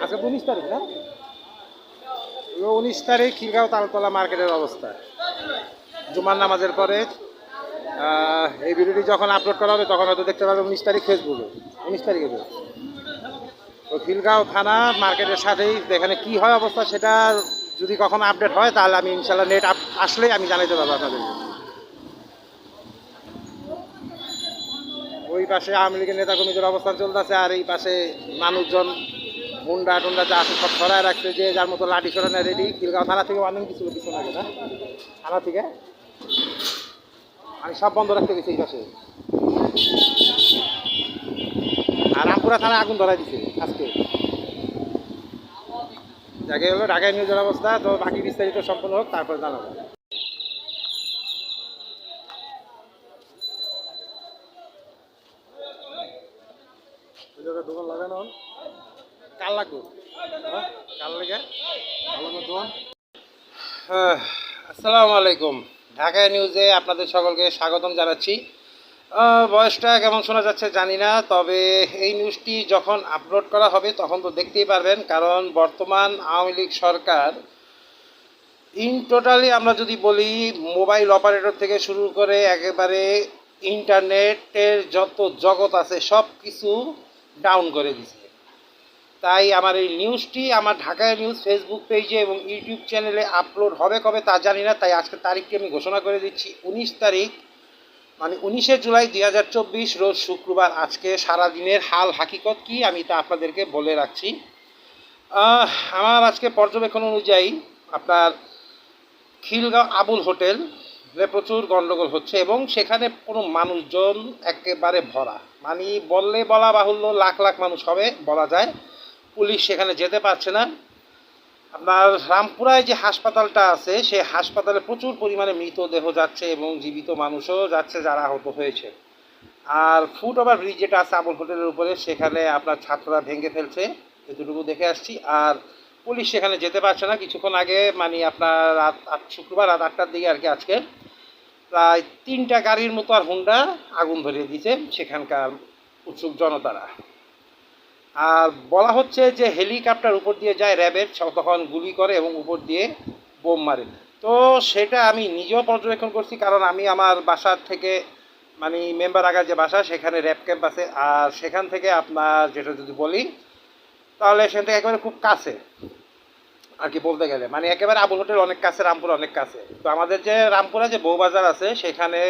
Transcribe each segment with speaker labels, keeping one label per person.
Speaker 1: আজকে 19 তারিখ না? 19 তারিখ খিলগাঁও তালতলা মার্কেটের অবস্থা। জুমার নামাজের পরে এই ভিডিওটি যখন আপলোড করা হবে তখন হয়তো দেখতে পাবেন 19 তারিখ ফেসবুকে। 19 তারিখে তো খিলগাঁও থানা মার্কেটের সাথেই এখানে কি হয় অবস্থা সেটা যদি কখনো আপডেট হয় তাহলে আমি ইনশাল্লাহ নেট আসলেই আমি জানাইতে পারবো আপনাদেরকে। ওই পাশে আওয়ামী লীগের নেতাকর্মীদের অবস্থান চলতেছে, আর এই পাশে মানুষজন হুন্ডা টুন্ডা যা আছে সব ছড়ায় রাখছে, যে যার মতো লাঠি সরানো রেডি। খিলগাঁও থানা থেকে ওয়ার্নিং দিছিল কিছু আগে না? থানা থেকে আমি সব বন্ধ রাখতে গেছি এই পাশে। আর রামপুরা থানায় আগুন ধরাই দিছে আজকে। জায়গায় হলো ঢাকায় নিউজের অবস্থা। তো বাকি বিস্তারিত সম্পূর্ণ হোক তারপর জানাবো। দোকান লাগানো কাল লাগবে, কাল লেগে ভালো মতন। আসসালামু আলাইকুম, ঢাকা নিউজে আপনাদের সকলকে স্বাগতম জানাচ্ছি। বয়সটা কেমন শোনা যাচ্ছে জানি না, তবে এই নিউজটি যখন আপলোড করা হবে তখন তো দেখতেই পারবেন, কারণ বর্তমান আওয়ামী লীগ সরকার ইন টোটালি আমরা যদি বলি মোবাইল অপারেটর থেকে শুরু করে একেবারে ইন্টারনেটের যত জগৎ আছে সব কিছু ডাউন করে দিছে। তাই আমার এই নিউজটি আমার ঢাকায় নিউজ ফেসবুক পেজে এবং ইউটিউব চ্যানেলে আপলোড হবে কবে তা জানি না, তাই আজকে তারিখটি আমি ঘোষণা করে দিচ্ছি 19 তারিখ, মানে 19শে জুলাই 2024 রোজ শুক্রবার। আজকে সারাদিনের হাল হাকিকত কি আমি তা আপনাদেরকে বলে রাখছি। আমার আজকে পর্যবেক্ষণ অনুযায়ী আপনার খিলগাঁও আবুল হোটেল প্রচুর গণ্ডগোল হচ্ছে এবং সেখানে কোনো মানুষজন একেবারে ভরা, মানে বললে বলা বাহুল্য লাখ লাখ মানুষ হবে বলা যায়। পুলিশ সেখানে যেতে পারছে না। আপনার রামপুরায় যে হাসপাতালটা আছে সেই হাসপাতালে প্রচুর পরিমাণে মৃতদেহ যাচ্ছে এবং জীবিত মানুষও যাচ্ছে যারা আহত হয়েছে। আর ফুট ওভার ব্রিজ যেটা আছে আবুল হোটেলের উপরে সেখানে আপনার ছাত্ররা ভেঙে ফেলছে, এতটুকু দেখে আসছি। আর পুলিশ সেখানে যেতে পারছে না। কিছুক্ষণ আগে মানে আপনার শুক্রবার রাত 8টার দিকে আর কি আজকে প্রায় 3টা গাড়ির মতো আর হুন্ডা আগুন ধরিয়ে দিয়েছে সেখানকার উৎসুক জনতারা। আর বলা হচ্ছে যে হেলিকপ্টার উপর দিয়ে যায় র্যাবের, তখন গুলি করে এবং উপর দিয়ে বোম মারে। তো সেটা আমি নিজেও পর্যবেক্ষণ করছি, কারণ আমি আমার বাসার থেকে মানে মেম্বার আগার যে বাসা সেখানে র্যাব ক্যাম্প আছে, আর সেখান থেকে আপনার যেটা যদি বলি তাহলে সেখান থেকে একেবারে খুব কাছে আর কি বলতে গেলে, মানে একেবারে আবুল হোটেল অনেক কাছে, রামপুরা অনেক কাছে। তো আমাদের যে রামপুরা যে বউবাজার আছে সেখানে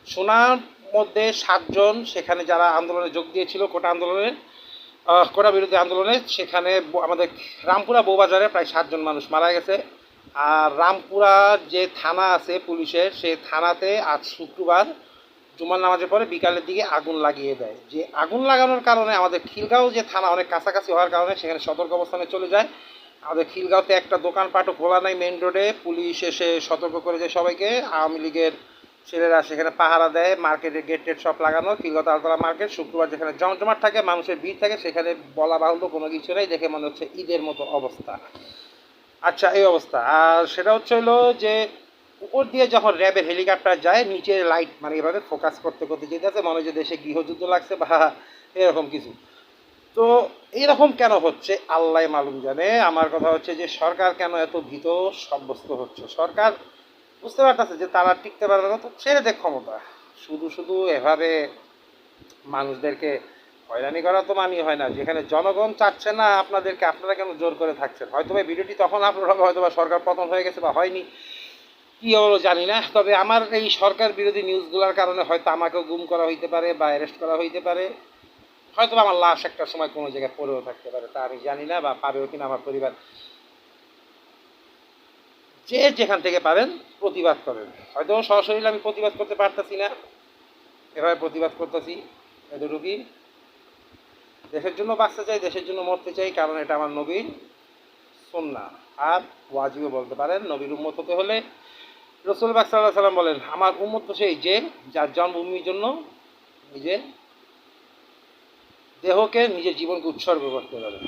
Speaker 1: সোনার মধ্যে 7 জন সেখানে যারা আন্দোলনে যোগ দিয়েছিল কোটা আন্দোলনে, কোটা বিরোধী আন্দোলনে, সেখানে আমাদের রামপুরা বউবাজারে প্রায় 7 জন মানুষ মারা গেছে। আর রামপুরা যে থানা আছে পুলিশের, সেই থানাতে আজ শুক্রবার জুমার নামাজের পরে বিকালের দিকে আগুন লাগিয়ে দেয়। যে আগুন লাগানোর কারণে আমাদের খিলগাঁও যে থানা অনেক কাছাকাছি হওয়ার কারণে সেখানে সতর্ক অবস্থানে চলে যায়। আমাদের খিলগাঁওতে একটা দোকানপাটও খোলা নাই মেইন রোডে, পুলিশ এসে সতর্ক করে যায় সবাইকে। আওয়ামী লীগের ছেলেরা সেখানে পাহারা দেয়, মার্কেটের গেট টেট সব লাগানো। খিলগাঁও তালতলা মার্কেট শুক্রবার যেখানে জমজমাট থাকে, মানুষের ভিড় থাকে, সেখানে বলা বাহুল্য কোনো কিছু নেই, দেখে মনে হচ্ছে ঈদের মতো অবস্থা। আচ্ছা, এই অবস্থা। আর সেটা হচ্ছে হলো যে উপর দিয়ে যখন র্যাবের হেলিকপ্টার যায় নিচে লাইট মানে এভাবে ফোকাস করতে করতে যেতেছে, মনে হয় যে দেশে গৃহযুদ্ধ লাগছে বা এরকম কিছু। তো এইরকম কেন হচ্ছে আল্লাহ মালুম জানে। আমার কথা হচ্ছে যে সরকার কেন এত ভীত সাব্যস্ত হচ্ছে। সরকার বুঝতে পারতেছে যে তারা টিকতে পারবে না, তো ছেড়ে দেখ ক্ষমতা। শুধু শুধু এভাবে মানুষদেরকে হয়রানি করা তো মানি হয় না। যেখানে জনগণ চাচ্ছে না আপনাদেরকে, আপনারা কেন জোর করে থাকছেন? হয়তো বা ভিডিওটি তখন আপলোড হবে, হয়তো বা সরকার পতন হয়ে গেছে বা হয়নি, কী হলো জানি না। তবে আমার এই সরকার বিরোধী নিউজগুলোর কারণে হয়তো আমাকেও গুম করা হইতে পারে বা অ্যারেস্ট করা হইতে পারে, হয়তো আমার লাশ একটা সময় কোনো জায়গায় পড়েও থাকতে পারে, তা আমি জানি না, বা পাবেও কিনা আমার পরিবার। যে যেখান থেকে পারেন প্রতিবাদ করেন। হয়তো সরাসরি আমি প্রতিবাদ করতে পারতেছি না, এভাবে প্রতিবাদ করতেছি এতটুকুই। দেশের জন্য বাঁচতে চাই, দেশের জন্য মরতে চাই, কারণ এটা আমার নবীর সুন্নাহ। আর ওয়াজিবও বলতে পারেন। নবীর উম্মত হতে হলে রসুল পাক সাল্লাল্লাহু আলাইহি সাল্লাম বলেন, আমার উম্মত তো সেই যে যার জন্মভূমির জন্য নিজের দেহকে নিজের জীবনকে উৎসর্গ করতে পারে।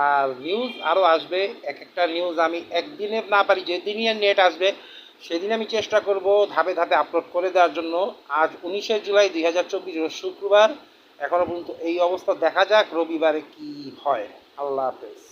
Speaker 1: আর নিউজ আরও আসবে, এক একটা নিউজ আমি একদিনে না পারি, যেদিনই নেট আসবে সেদিন আমি চেষ্টা করব ধাপে ধাপে আপলোড করে দেওয়ার জন্য। আজ 19শে জুলাই 2024 শুক্রবার, এখনও পর্যন্ত এই অবস্থা। দেখা যাক রবিবারে কি হয়। আল্লাহ হাফেজ।